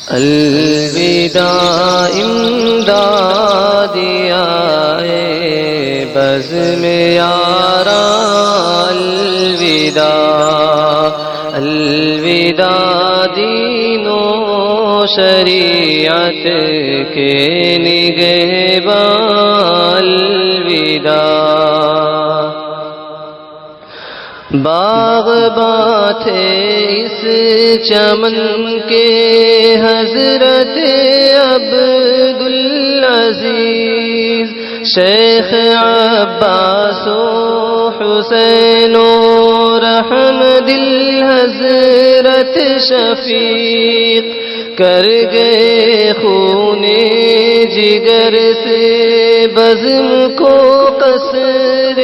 الوداع امداد آئے بزم یاراں الوداع الوداع دین و شریعت کے نگہباں الوداع باغباں تھے اس چمن کے حضرت عبدالعزیز شیخ عباس و حسین و رحمد حضرت شفیق کر گئے خون جگر سے بزم کو قصر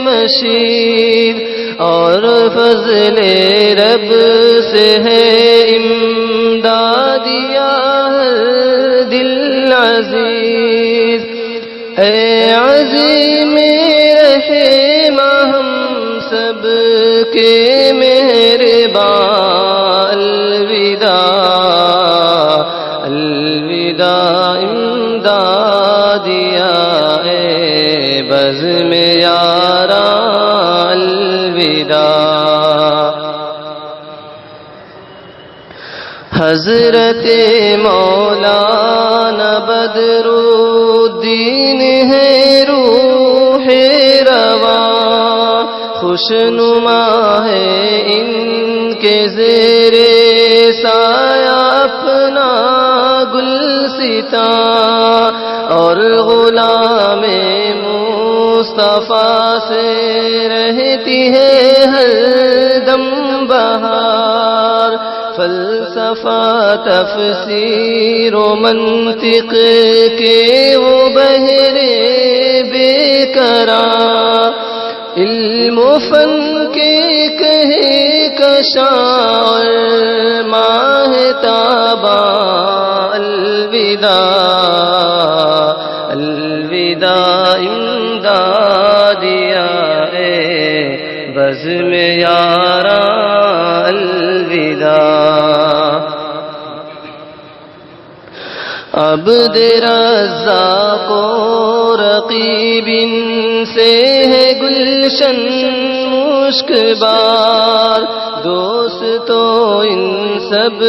مشیر اور فضل رب سے ہے امداد یا دل عزیز اے عظیم رحمہ ہم سب کے مہربان الوداع الوداع امداد آئے بزم یاراں الوداع حضرت مولانا بدر الدین ہے روح رواں خوشنما ہے ان کے زیر سایہ اپنا گلستاں اور غلام مصطفیٰ سے رہتی ہے ہر دم بہار فلسفہ تفسیر و منطق کے وہ بحرے بے قرار علم و فن کے کہے کشاعر ماہ تاباں الوداع الوداع امداد آئے بزم یاراں الوداع عبد رزاق و رقیب سے ہے گلشن مشک بار دوستو ان سب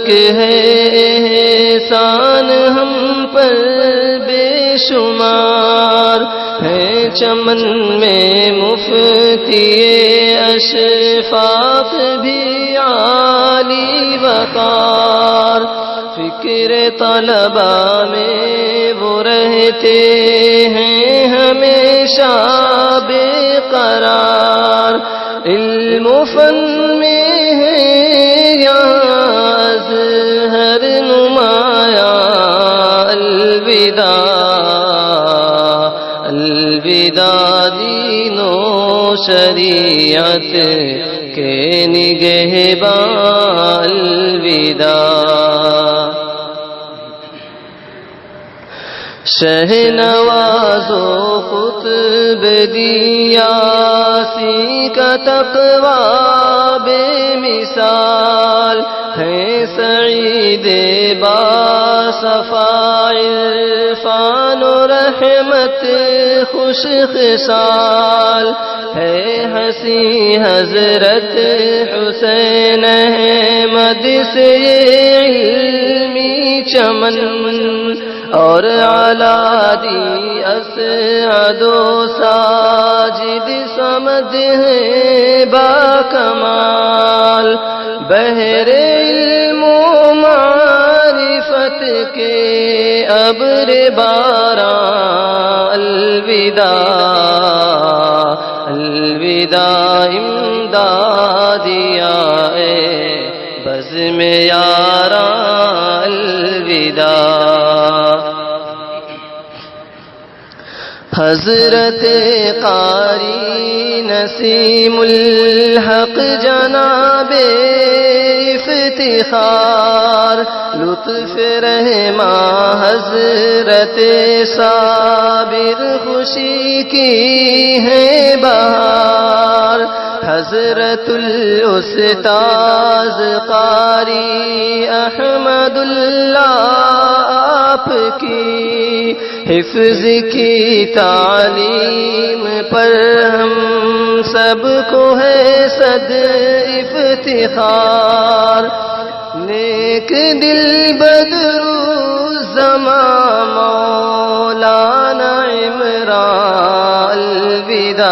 کے ہے احسان ہم پر بے شمار ہے چمن میں مفتی اشفاق بھی عالی وقار فکر طلبہ میں وہ رہتے ہیں ہمیشہ بے قرار علم و فن میں ہے یہاں ازہر نمایاں الوداع الوداع دین و شریعت کے نگہباں الوداع شہ نواز و قطب دیاسی کا تقویٰ بے مثال ہے سعید باصفا عرفان و رحمت خوش خصال ہے حسی حضرت حسین احمد سے علمی چمن اور علادی اسعد و ساجد صمد ہے باکمال بحر علم و معرفت کے ابر باراں الوداع الوداع امداد آئے بزم یاراں الوداع حضرت قاری نسیم الحق جناب افتخار لطف رحماں حضرت صابر خوشی کی ہے بہار حضرت الاستاذ قاری احمد اللہ آپ کی حفظ کی تعلیم پر ہم سب کو ہے صد افتخار. نیک دل بدرالزمان مولانا عمران الوداع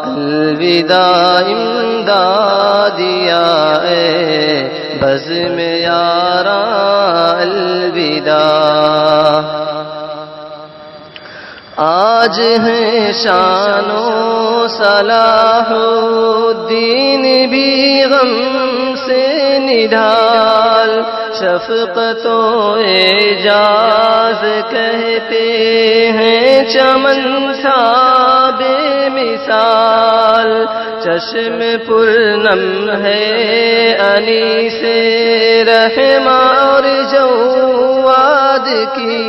الوداع امدادیا اے بزم یاراں الوداع. آج ہیں شان و صلاح الدین بھی غم سے نڈھال. شفقت و اعجاز کہتے ہیں چمن سا بے مثال. چشم پرنم ہے علی سے رحماں اور جواد کی.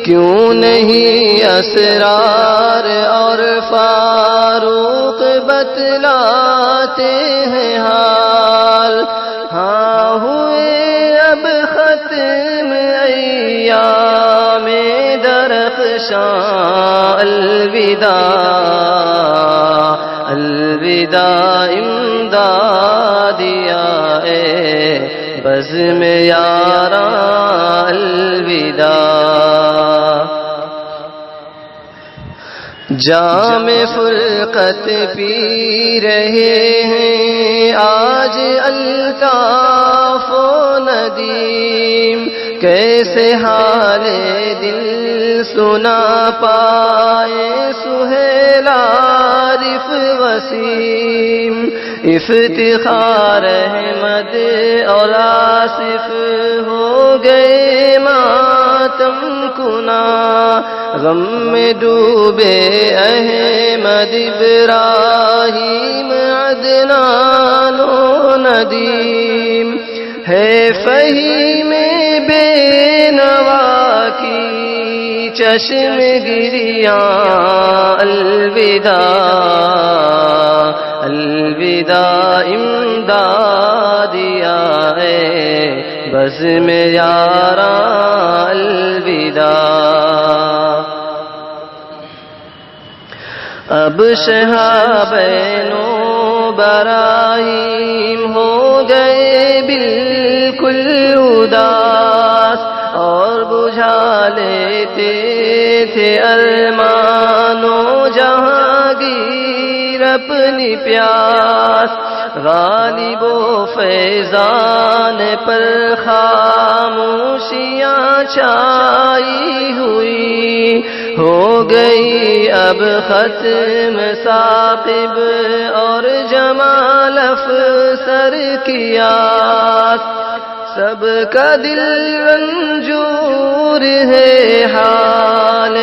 کیوں نہیں اسرار اور فاروق بتلاتے ہیں حال. ہاں ہوئے اب ختم ایام درخشاں الوداع الوداع امدادیا اے بزم یاراں الوداع. جام فرقت پی رہے ہیں آج الطاف و ندیم. کیسے حال دل سنا پائے سہیل عارف وسیم. افتخار احمد اور آصف ہو گئے ماتم کنا. غم میں ڈوبے احمد ابراہیم عدنان و ندیم. ہے فہیم بے نوا کی چشم گریاں الوداع الوداع امدادیا اے بزم یاراں الوداع. اب شہابین و براہیم ہو گئے بالکل اداس. اور بجھا لیتے تھے ارمان و جہانگیر اپنی پیاس. غالب و فیضان پر خاموشیاں چھائی ہوئی. ہو گئی اب ختم ثاقب اور جمال افسر کی آس. سب کا دل رنجور ہے حال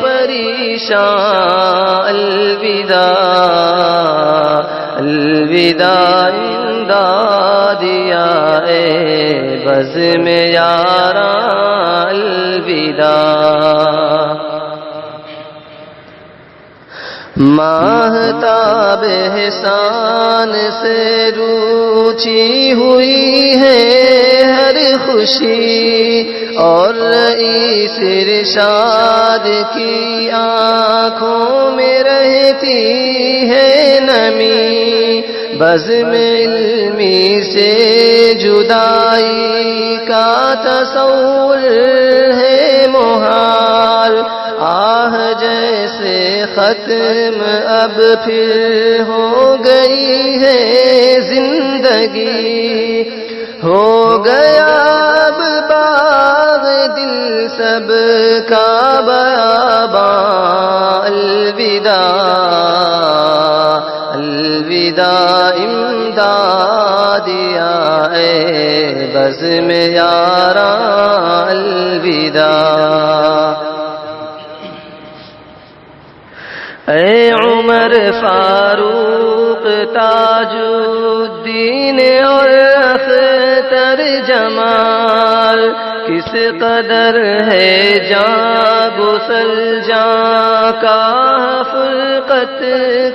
پریشان الوداع الوداع امدادیا اے بزم یاراں الوداع. ماہتاب احسان سے روچی ہوئی ہے ہر خوشی. اور رئیس ارشاد کی آنکھوں میں رہتی ہے نمی. بزم علمی سے جدائی کا تصور ہے محال. آہ جیسے ختم اب پھر ہو گئی ہے زندگی. ہو گیا اب باغ دل سب کا بیاباں الوداع الوداع امدادیا اے بزم یاراں الوداع. اے عمر فاروق تاج الدین اور اختر جمال. کس قدر ہے جاں گسل جاں کا فرقت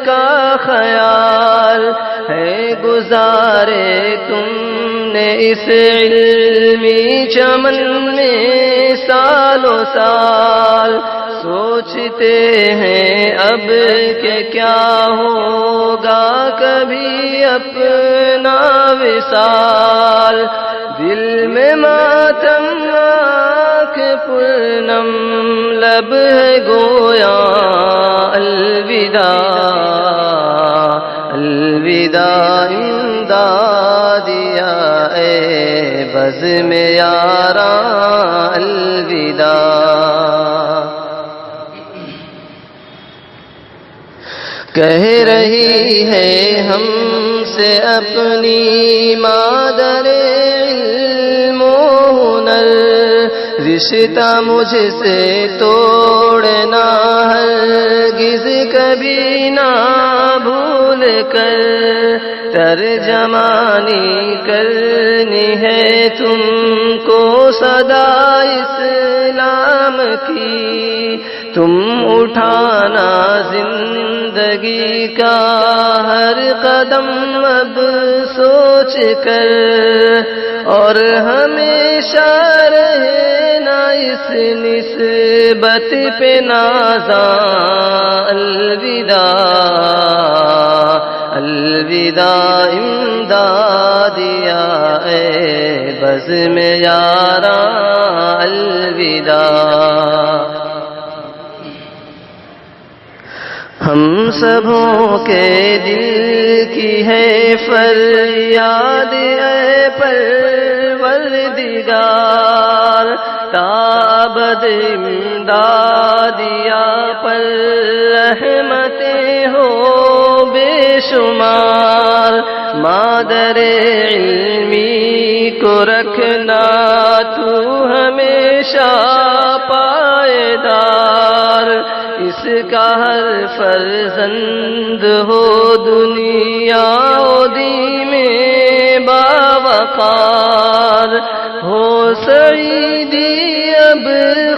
کا خیال ہے گزارے تم نے اس علمی چمن میں سالوں سال سوچتے ہیں اب کہ کیا ہوگا کبھی اپنا وصال دل میں ماتم آنکھ پرنم لب ہے گویا الوداع الوداع امدادیا اے بزم یاراں الوداع کہہ رہی ہے ہم سے اپنی مادر علم و ہنر رشتہ مجھ سے توڑنا ہرگز کبھی نہ بھول کر ترجمانی کرنی ہے تم کو صدا اسلام کی تم اٹھانا زندگی کا ہر قدم اب سوچ کر اور ہمیشہ رہنا اس نسبت پہ نازاں الوداع الوداع امدادیا اے بزم یاراں الوداع ہم سبوں کے دل کی ہے فریاد اے پروردگار تابد امدادیا پر رحمتیں ہو بے شمار مادر علمی کو رکھنا تو ہمیشہ پائیدار اس کا ہر فرزند ہو دنیا و دین میں باوقار ہو سعیدی اب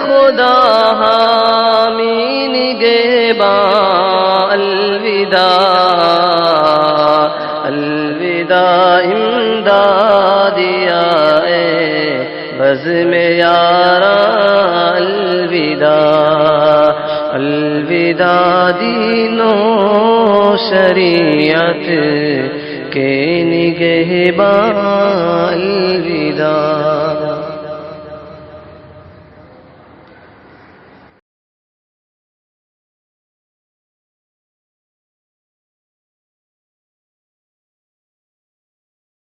خدا حامی نگہباں الوداع الوداع امدادیا اے بزم یاراں الوداع الوداع دین و شریعت کے نگہباں الوداع